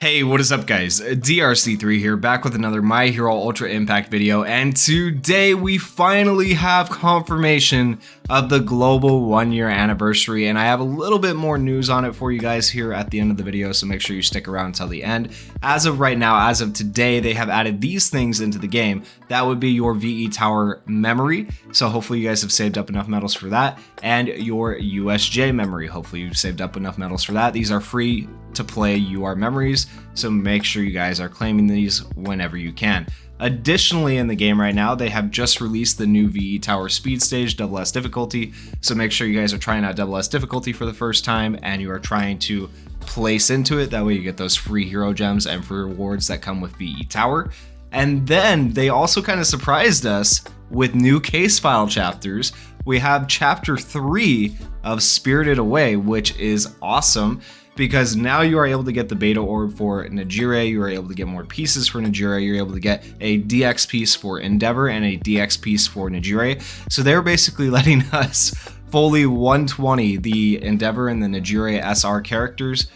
Hey, what is up guys? DRC3 here, back with another My Hero Ultra Impact video, and today we finally have confirmation of the global 1-year anniversary, and I have a little bit more news on it for you guys here at the end of the video, so make sure you stick around until the end. As of right now, as of today, they have added these things into the game. That would be your VE Tower memory, so hopefully you guys have saved up enough medals for that, and your USJ memory. Hopefully you've saved up enough medals for that. These are free to play UR memories, so make sure you guys are claiming these whenever you can. Additionally, in the game right now, they have just released the new VE Tower Speed Stage SS difficulty, so make sure you guys are trying out SS difficulty for the first time and you are trying to place into it. That way you get those free hero gems and free rewards that come with VE Tower. And then they also kind of surprised us with new case file chapters. We have chapter 3 of Spirited Away, which is awesome, because now you are able to get the beta orb for Najire, you are able to get more pieces for Najire, you're able to get a DX piece for Endeavor and a DX piece for Najire. So they're basically letting us fully 120 the Endeavor and the Najire SR characters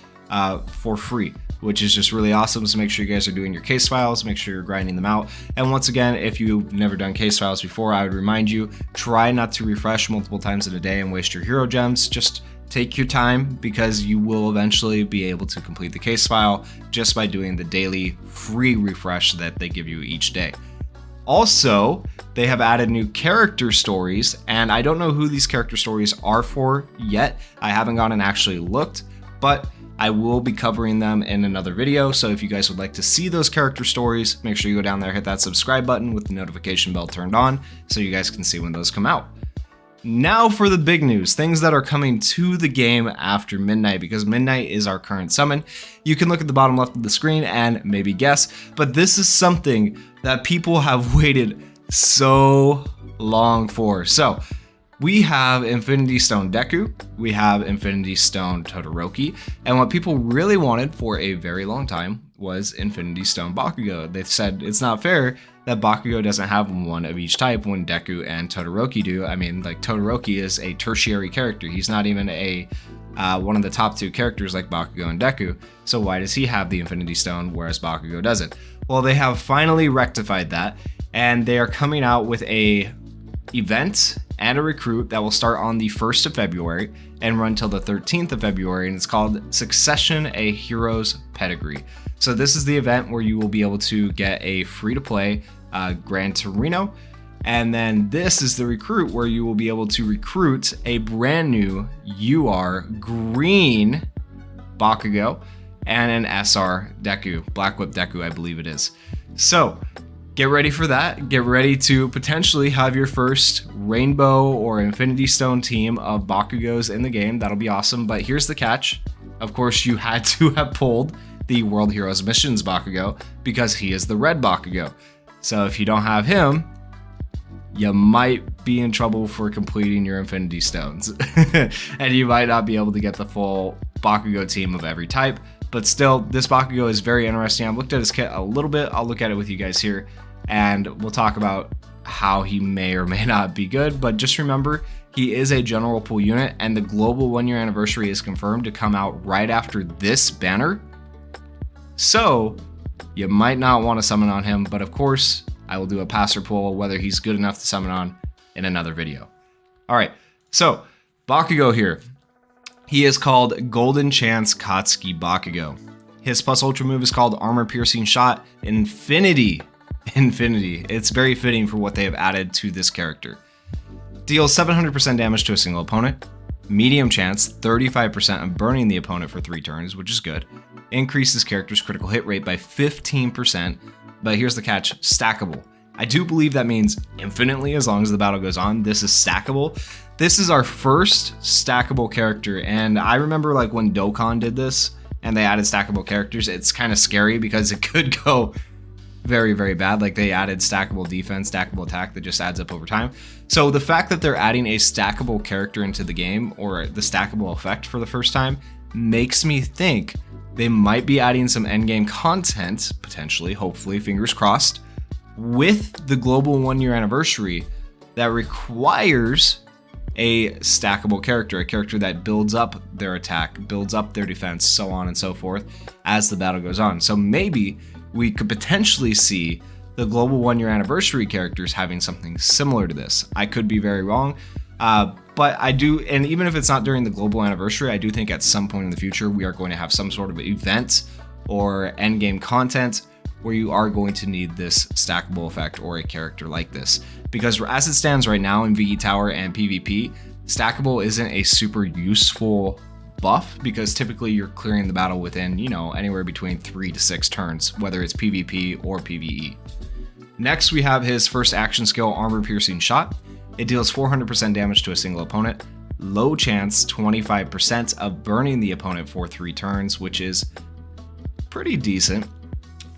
for free, which is just really awesome. So make sure you guys are doing your case files, make sure you're grinding them out. And once again, if you've never done case files before, I would remind you, try not to refresh multiple times in a day and waste your hero gems. Just take your time, because you will eventually be able to complete the case file just by doing the daily free refresh that they give you each day. Also, they have added new character stories, and I don't know who these character stories are for yet. I haven't gone and actually looked, but I will be covering them in another video. So if you guys would like to see those character stories, make sure you go down there, hit that subscribe button with the notification bell turned on so you guys can see when those come out. Now for the big news, things that are coming to the game after midnight, because midnight is our current summon. You can look at the bottom left of the screen and maybe guess, but this is something that people have waited so long for. So we have Infinity Stone Deku, we have Infinity Stone Todoroki, and what people really wanted for a very long time was Infinity Stone Bakugo. They've said it's not fair that Bakugo doesn't have one of each type when Deku and Todoroki do. I mean, like, Todoroki is a tertiary character. He's not even a one of the top two characters like Bakugo and Deku. So why does he have the Infinity Stone whereas Bakugo doesn't? Well, they have finally rectified that, and they are coming out with a event and a recruit that will start on the 1st of February and run till the 13th of February, and it's called Succession: A Hero's Pedigree. So this is the event where you will be able to get a free-to-play Gran Torino, and then this is the recruit where you will be able to recruit a brand new UR green Bakugo and an SR Deku, Black Whip Deku, I believe it is. So get ready for that. Get ready to potentially have your first Rainbow or Infinity Stone team of Bakugos in the game. That'll be awesome, but here's the catch. Of course, you had to have pulled the World Heroes Missions Bakugo, because he is the red Bakugo. So if you don't have him, you might be in trouble for completing your Infinity Stones. And you might not be able to get the full Bakugo team of every type. But still, this Bakugo is very interesting. I've looked at his kit a little bit. I'll look at it with you guys here, and we'll talk about how he may or may not be good. But just remember, he is a general pool unit, and the global 1-year anniversary is confirmed to come out right after this banner. So you might not want to summon on him, but of course I will do a passer poll whether he's good enough to summon on in another video. All right, so Bakugo here. He is called Golden Chance Katsuki Bakugo. His plus ultra move is called Armor Piercing Shot Infinity. It's very fitting for what they have added to this character. Deals 700% damage to a single opponent. Medium chance, 35% of burning the opponent for 3 turns, which is good. Increases character's critical hit rate by 15%, but here's the catch, stackable. I do believe that means infinitely as long as the battle goes on. This is stackable. This is our first stackable character, and I remember like when Dokkan did this and they added stackable characters, it's kind of scary because it could go very, very bad. Like, they added stackable defense, stackable attack that just adds up over time. So the fact that they're adding a stackable character into the game, or the stackable effect for the first time, makes me think they might be adding some endgame content, potentially, hopefully, fingers crossed, with the global 1-year anniversary that requires a stackable character, a character that builds up their attack, builds up their defense, so on and so forth as the battle goes on. So maybe we could potentially see the global 1 year anniversary characters having something similar to this. I could be very wrong, but I do, and even if it's not during the global anniversary, I do think at some point in the future we are going to have some sort of event or endgame content where you are going to need this stackable effect or a character like this. Because as it stands right now in VE Tower and PvP, stackable isn't a super useful buff because typically you're clearing the battle within, you know, anywhere between 3 to 6 turns, whether it's PvP or PvE. Next, we have his first action skill, Armor Piercing Shot. It deals 400% damage to a single opponent, low chance 25% of burning the opponent for 3 turns, which is pretty decent.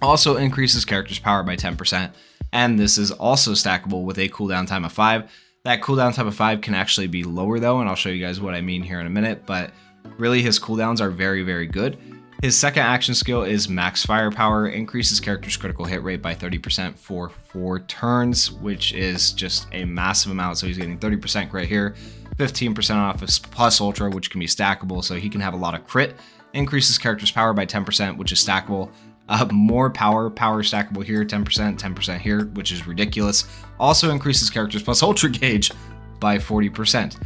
Also increases character's power by 10%, and this is also stackable with a cooldown time of 5. That cooldown time of 5 can actually be lower though, and I'll show you guys what I mean here in a minute, but really his cooldowns are very, very good. His second action skill is Max Firepower, increases character's critical hit rate by 30% for 4 turns, which is just a massive amount, so he's getting 30% crit here, 15% off his plus ultra, which can be stackable, so he can have a lot of crit. Increases character's power by 10%, which is stackable. More power stackable here, 10% here, which is ridiculous. Also increases character's plus ultra gauge by 40%.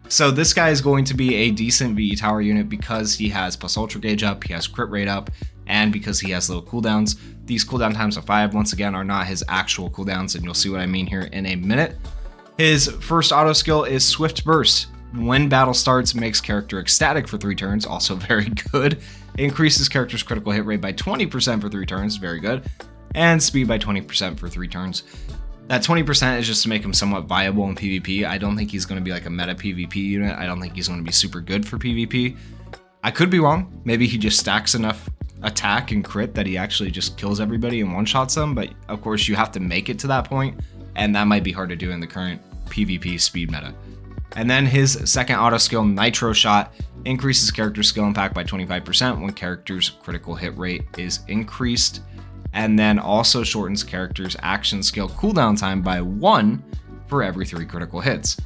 So this guy is going to be a decent VE Tower unit because he has plus ultra gauge up, he has crit rate up, and because he has low cooldowns. These cooldown times of 5, once again, are not his actual cooldowns, and you'll see what I mean here in a minute. His first auto skill is Swift Burst. When battle starts, makes character ecstatic for 3 turns, also very good. Increases character's critical hit rate by 20% for 3 turns, very good. And speed by 20% for 3 turns. That 20% is just to make him somewhat viable in PvP. I don't think he's going to be like a meta PvP unit. I don't think he's going to be super good for PvP. I could be wrong. Maybe he just stacks enough attack and crit that he actually just kills everybody and one-shots them. But of course, you have to make it to that point, and that might be hard to do in the current PvP speed meta. And then his second auto skill, Nitro Shot, increases character skill impact by 25% when character's critical hit rate is increased, and then also shortens character's action skill cooldown time by 1 for every 3 critical hits.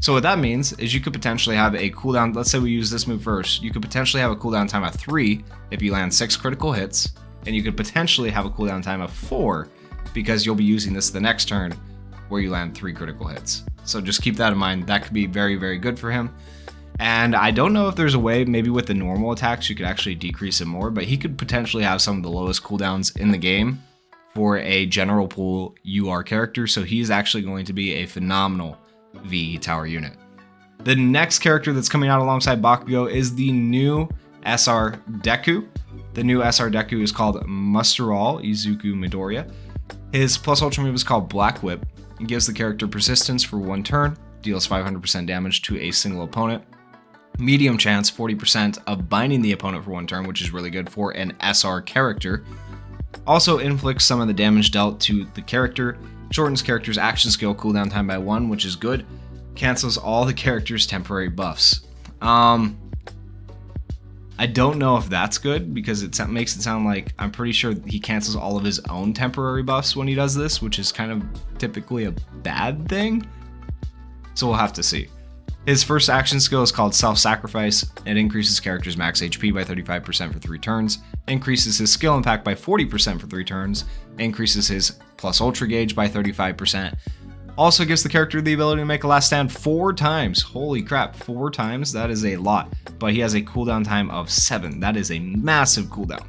So what that means is you could potentially have a cooldown, let's say we use this move first, you could potentially have a cooldown time of 3 if you land 6 critical hits, and you could potentially have a cooldown time of 4 because you'll be using this the next turn where you land 3 critical hits. So just keep that in mind. That could be very, very good for him. And I don't know if there's a way, maybe with the normal attacks, you could actually decrease it more, but he could potentially have some of the lowest cooldowns in the game for a general pool UR character. So he's actually going to be a phenomenal VE Tower unit. The next character that's coming out alongside Bakugo is the new SR Deku. The new SR Deku is called Musterall Izuku Midoriya. His plus ultra move is called Black Whip. It gives the character persistence for 1 turn, deals 500% damage to a single opponent. Medium chance, 40% of binding the opponent for 1 turn, which is really good for an SR character. Also inflicts some of the damage dealt to the character, shortens character's action skill cooldown time by 1, which is good. Cancels all the character's temporary buffs. I don't know if that's good because it makes it sound like I'm pretty sure he cancels all of his own temporary buffs when he does this, which is kind of typically a bad thing. So we'll have to see. His first action skill is called Self-Sacrifice. It increases character's max HP by 35% for 3 turns, increases his skill impact by 40% for 3 turns, increases his plus ultra gauge by 35%. Also gives the character the ability to make a last stand 4 times. Holy crap, 4 times? That is a lot. But he has a cooldown time of 7. That is a massive cooldown.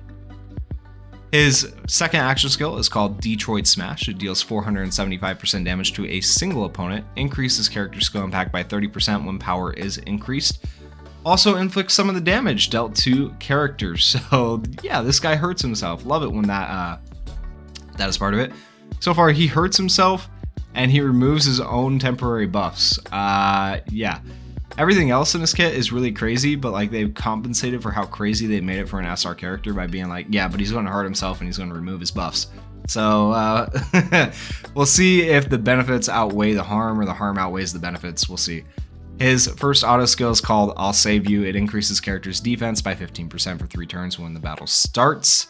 His second action skill is called Detroit Smash. It deals 475% damage to a single opponent, increases character skill impact by 30% when power is increased. Also inflicts some of the damage dealt to characters. So yeah, this guy hurts himself. Love it when that is part of it. So far he hurts himself and he removes his own temporary buffs. Yeah. Everything else in this kit is really crazy, but like they've compensated for how crazy they made it for an SR character by being like, yeah, but he's going to hurt himself and he's going to remove his buffs. So we'll see if the benefits outweigh the harm or the harm outweighs the benefits. We'll see. His first auto skill is called I'll Save You. It increases character's defense by 15% for 3 turns when the battle starts.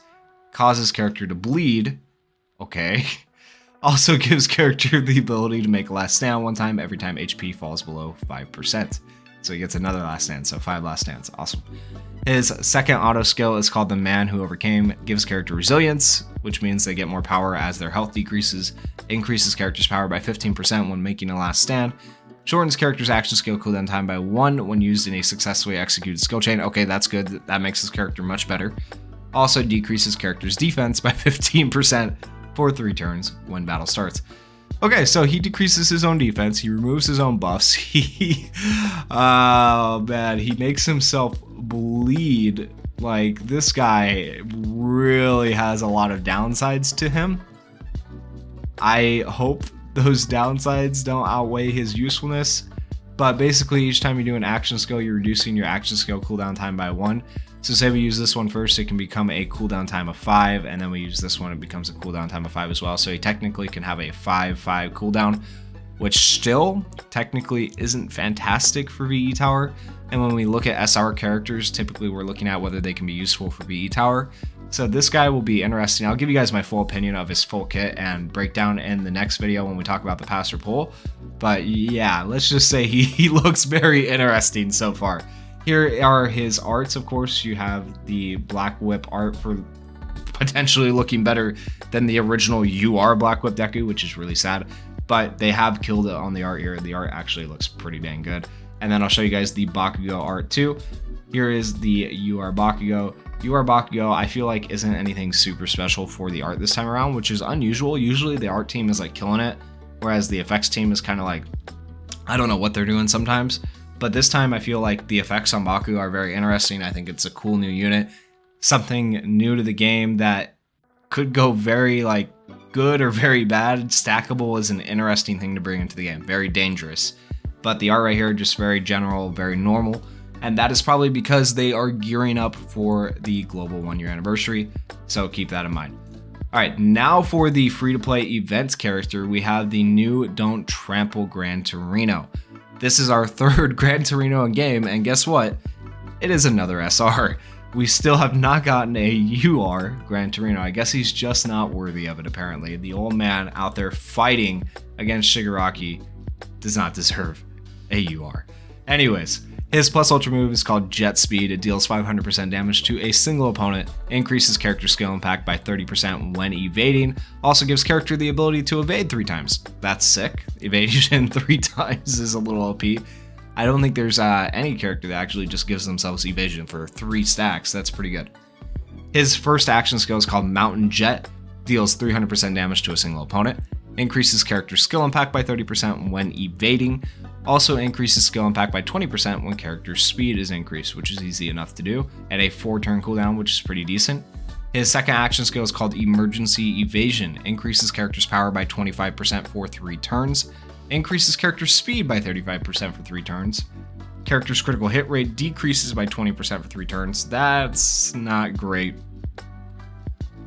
Causes character to bleed. Okay. Also gives character the ability to make a last stand one time every time HP falls below 5%. So he gets another last stand, so 5 last stands. Awesome. His second auto skill is called the Man Who Overcame. Gives character resilience, which means they get more power as their health decreases. Increases character's power by 15% when making a last stand. Shortens character's action skill cooldown time by 1 when used in a successfully executed skill chain. Okay, that's good. That makes his character much better. Also decreases character's defense by 15% for 3 turns when battle starts. Okay, so he decreases his own defense. He removes his own buffs. Oh man, he makes himself bleed. Like, this guy really has a lot of downsides to him. I hope those downsides don't outweigh his usefulness. But basically, each time you do an action skill, you're reducing your action skill cooldown time by 1. So say we use this one first, it can become a cooldown time of 5, and then we use this one, it becomes a cooldown time of 5 as well. So he technically can have a 5/5 cooldown, which still technically isn't fantastic for VE Tower. And when we look at SR characters, typically we're looking at whether they can be useful for VE Tower. So this guy will be interesting. I'll give you guys my full opinion of his full kit and breakdown in the next video when we talk about the pass or pull. But yeah, let's just say he looks very interesting so far. Here are his arts, of course. You have the Black Whip art for potentially looking better than the original UR Black Whip Deku, which is really sad. But they have killed it on the art here. The art actually looks pretty dang good. And then I'll show you guys the Bakugo art too. Here is the UR Bakugo. UR Bakugo, I feel like isn't anything super special for the art this time around, which is unusual. Usually the art team is like killing it, whereas the effects team is kind of like, I don't know what they're doing sometimes. But this time I feel like the effects on Bakugo are very interesting. I think it's a cool new unit, something new to the game that could go very like good or very bad. Stackable is an interesting thing to bring into the game, very dangerous. But the art right here, just very general, very normal. And that is probably because they are gearing up for the global 1-year anniversary. So keep that in mind. All right, now for the free-to-play events character, we have the new Don't Trample Gran Torino. This is our 3rd Gran Torino in game, and guess what? It is another SR. We still have not gotten a UR Gran Torino. I guess he's just not worthy of it, apparently. The old man out there fighting against Shigaraki does not deserve a UR. Anyways, his plus ultra move is called Jet Speed. It deals 500% damage to a single opponent, increases character skill impact by 30% when evading, also gives character the ability to evade 3 times. That's sick. Evasion 3 times is a little OP. I don't think there's any character that actually just gives themselves evasion for 3 stacks. That's pretty good. His first action skill is called Mountain Jet, deals 300% damage to a single opponent, increases character skill impact by 30% when evading, also increases skill impact by 20% when character speed is increased, which is easy enough to do, at a 4-turn cooldown, which is pretty decent. His second action skill is called Emergency Evasion, increases character's power by 25% for 3 turns, increases character speed by 35% for 3 turns. Character's critical hit rate decreases by 20% for 3 turns. That's not great.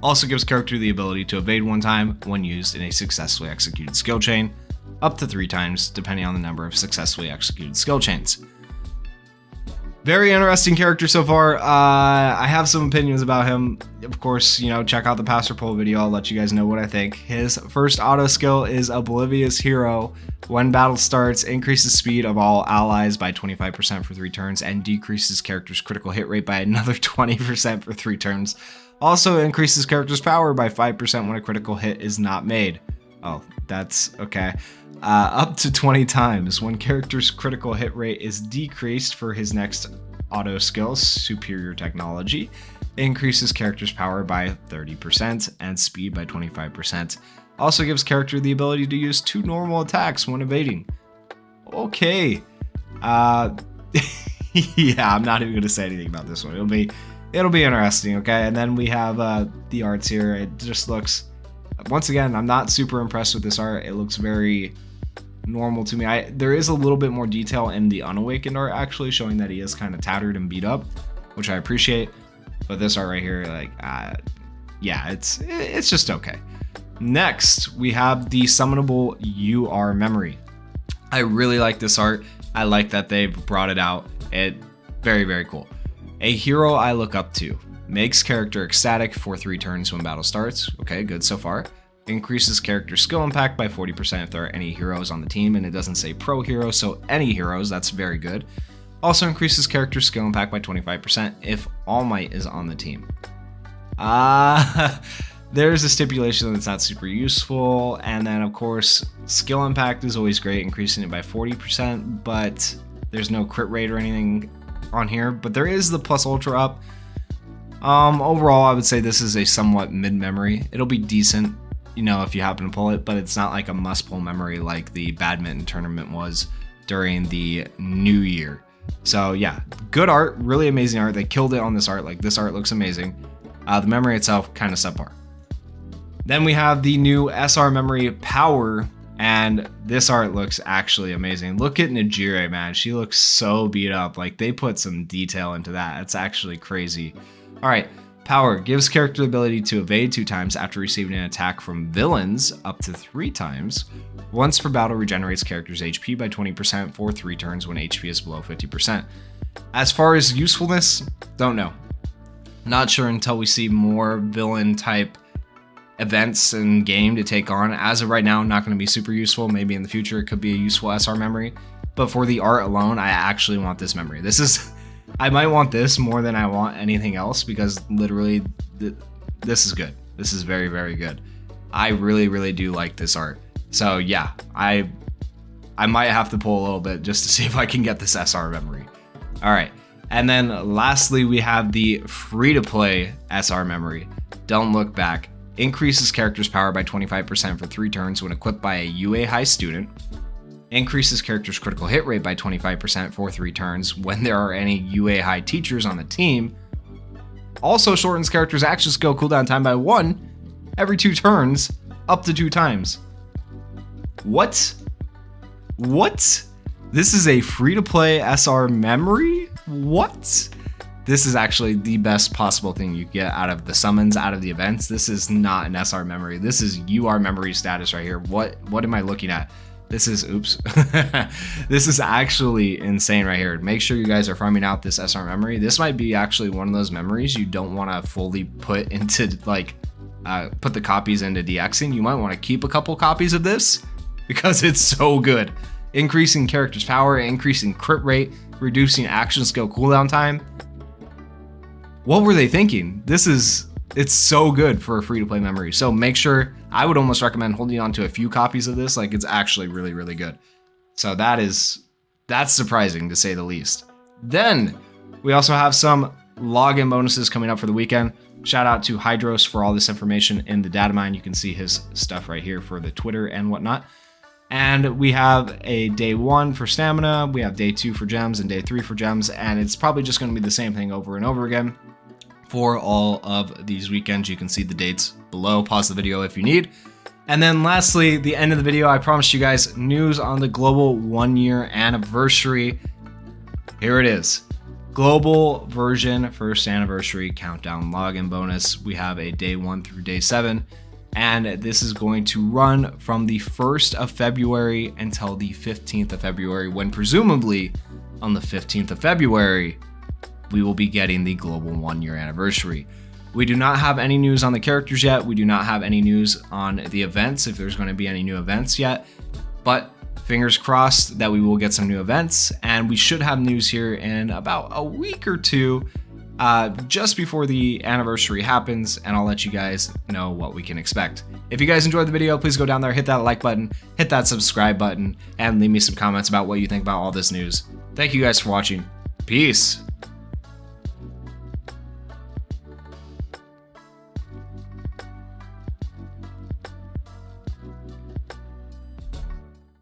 Also gives character the ability to evade 1 time when used in a successfully executed skill chain, up to 3 times depending on the number of successfully executed skill chains. Very interesting character so far. I have some opinions about him. Of course, you know, check out the pass or pull video. I'll let you guys know what I think. His first auto skill is Oblivious Hero. When battle starts, increases speed of all allies by 25% for 3 turns and decreases character's critical hit rate by another 20% for 3 turns. Also increases character's power by 5% when a critical hit is not made. Oh, that's okay. Up to 20 times when character's critical hit rate is decreased for his next auto skill, Superior Technology, increases character's power by 30% and speed by 25%. Also gives character the ability to use 2 normal attacks when evading. Okay. Yeah, I'm not even gonna say anything about this one. It'll be interesting, okay? And then we have the arts here. It just looks, once again, I'm not super impressed with this art. It looks very normal to me. There is a little bit more detail in the Unawakened art, actually, showing that he is kind of tattered and beat up, which I appreciate. But this art right here, like, yeah, it's just okay. Next, we have the Summonable UR Memory. I really like this art. I like that they've brought it out. Very, very cool. A hero I look up to. Makes character ecstatic for 3 turns when battle starts. Okay, good so far. increases character skill impact by 40% if there are any heroes on the team, and it doesn't say pro hero, so any heroes, that's very good. Also increases character skill impact by 25% if All Might is on the team. There's a stipulation that's not super useful, and then of course skill impact is always great, increasing it by 40%, but there's no crit rate or anything on here, but there is the plus ultra up. Overall, I would say this is a somewhat mid-memory. It'll be decent, you know, if you happen to pull it, but it's not like a must-pull memory like the badminton tournament was during the new year. So yeah, good art, really amazing art. They killed it on this art. Like, this art looks amazing. The memory itself, kind of subpar. Then we have the new SR memory Power, and this art looks actually amazing. Look at Najire, man. She looks so beat up. Like, they put some detail into that. It's actually crazy. All right, Power gives character the ability to evade 2 times after receiving an attack from villains up to 3 times. Once per battle, regenerates character's HP by 20% for 3 turns when HP is below 50%. As far as usefulness, don't know. Not sure until we see more villain type events in game to take on. As of right now, not going to be super useful. Maybe in the future it could be a useful SR memory, but for the art alone, I actually want this memory. I might want this more than I want anything else, because literally this is good. This is very, very good. I really do like this art. So yeah, I might have to pull a little bit just to see if I can get this SR memory. All right, and then lastly we have the free-to-play SR memory, Don't Look Back. Increases character's power by 25% for 3 turns when equipped by a UA high student. Increases character's critical hit rate by 25% for 3 turns when there are any UA high teachers on the team. Also shortens character's action skill cooldown time by 1 every 2 turns, up to 2 times. What? This is a free-to-play SR memory? What? This is actually the best possible thing you get out of the summons, out of the events. This is not an SR memory. This is UR memory status right here. What am I looking at? This is, oops. This is actually insane right here. Make sure you guys are farming out this SR memory. This might be actually one of those memories you don't want to fully put into, like, put the copies into DXing. You might want to keep a couple copies of this because it's so good. Increasing character's power, increasing crit rate, reducing action skill cooldown time. What were they thinking? It's so good for a free-to-play memory. So make sure, I would almost recommend holding on to a few copies of this. Like, it's actually really good. So that's surprising to say the least. Then we also have some login bonuses coming up for the weekend. Shout out to Hydros for all this information in the data mine. You can see his stuff right here for the Twitter and whatnot. And we have a day 1 for stamina, we have day 2 for gems, and day 3 for gems, and it's probably just going to be the same thing over and over again for all of these weekends. You can see the dates below. Pause the video if you need. And then lastly, the end of the video, I promised you guys news on the global 1-year anniversary. Here it is. Global version 1st anniversary countdown login bonus. We have a day 1 through day 7. And this is going to run from the 1st of February until the 15th of February, when presumably on the 15th of February, we will be getting the global 1-year anniversary. We do not have any news on the characters yet. We do not have any news on the events, if there's going to be any new events yet, but fingers crossed that we will get some new events, and we should have news here in about a week or 2. Just before the anniversary happens, and I'll let you guys know what we can expect. If you guys enjoyed the video, please go down there, hit that like button, hit that subscribe button, and leave me some comments about what you think about all this news. Thank you guys for watching. Peace.